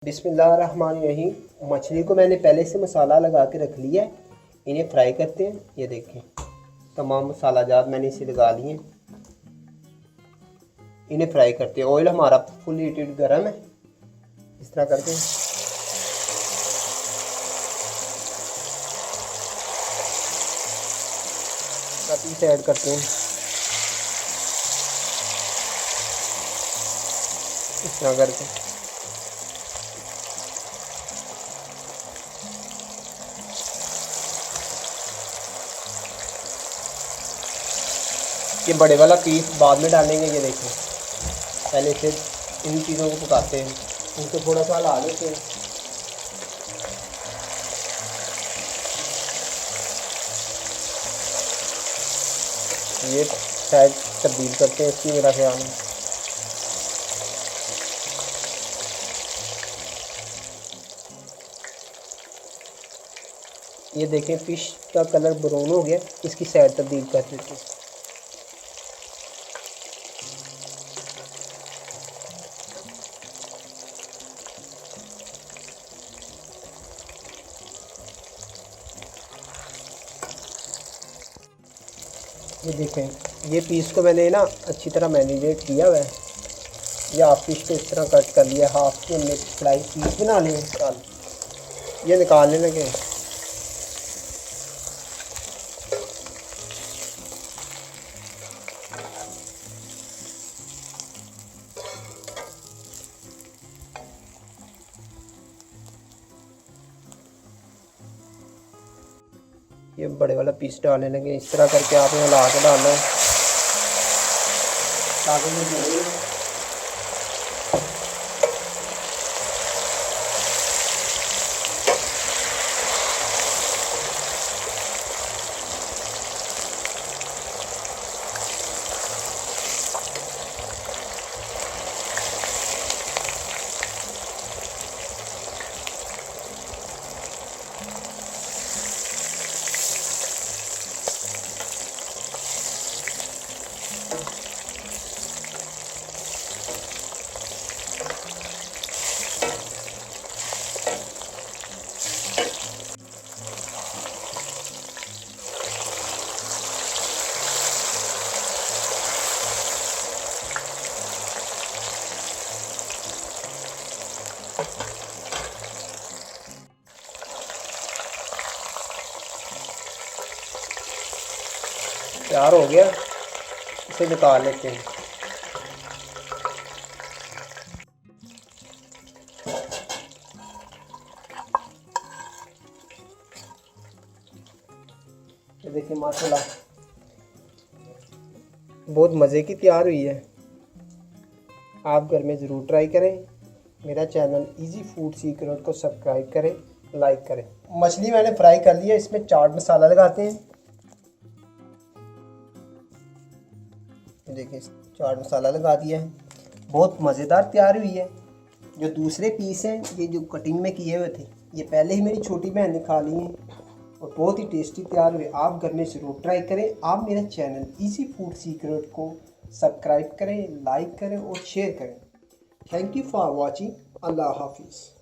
बिस्मिल्लाहिर्रहमानिर्रहीम। मछली को मैंने पहले से मसाला लगा के रख लिया है। इन्हें फ्राई करते हैं। ये देखें, तमाम मसाला जात मैंने इसे लगा लिए। इन्हें फ्राई करते हैं। ऑयल हमारा फुल हीटेड गर्म है। इस तरह करते हैं। पीस ऐड करते हैं इस तरह करके। ये बड़े वाला पीस बाद में डालेंगे। ये देखें, पहले से इन चीज़ों को पकाते हैं। इनको थोड़ा सा हिला लेते हैं। ये शायद तब्दील करते हैं इसकी, मेरा ख्याल है। ये देखें, फ़िश का कलर ब्राउन हो गया। इसकी साइड तब्दील कर देते हैं। ये देखें, ये पीस को मैंने ना अच्छी तरह मैरिनेट किया हुआ है। ये हाफ पीस को इस तरह कट कर लिया। हाफ के हमने फ्राई पीस बना लिए। ये निकालने लगे। ये बड़े वाला पीस डालने लगे। इस तरह करके आपने हिला के डालना है ताकि तैयार हो गया। इसे निकाल लेते हैं। ये देखिए, माशाल्लाह बहुत मज़े की तैयार हुई है। आप घर में ज़रूर ट्राई करें। मेरा चैनल इजी फूड सीक्रेट को सब्सक्राइब करें, लाइक करें। मछली मैंने फ्राई कर लिया। इसमें चाट मसाला लगाते हैं। देखिए, चाट मसाला लगा दिया है। बहुत मज़ेदार तैयार हुई है। जो दूसरे पीस हैं, ये जो कटिंग में किए हुए थे, ये पहले ही मेरी छोटी बहन ने खा लिए हैं और बहुत ही टेस्टी तैयार हुए। आप घर में ज़रूर ट्राई करें। आप मेरे चैनल इजी फूड सीक्रेट को सब्सक्राइब करें, लाइक करें और शेयर करें। Thank you for watching. अल्लाह हाफिज़।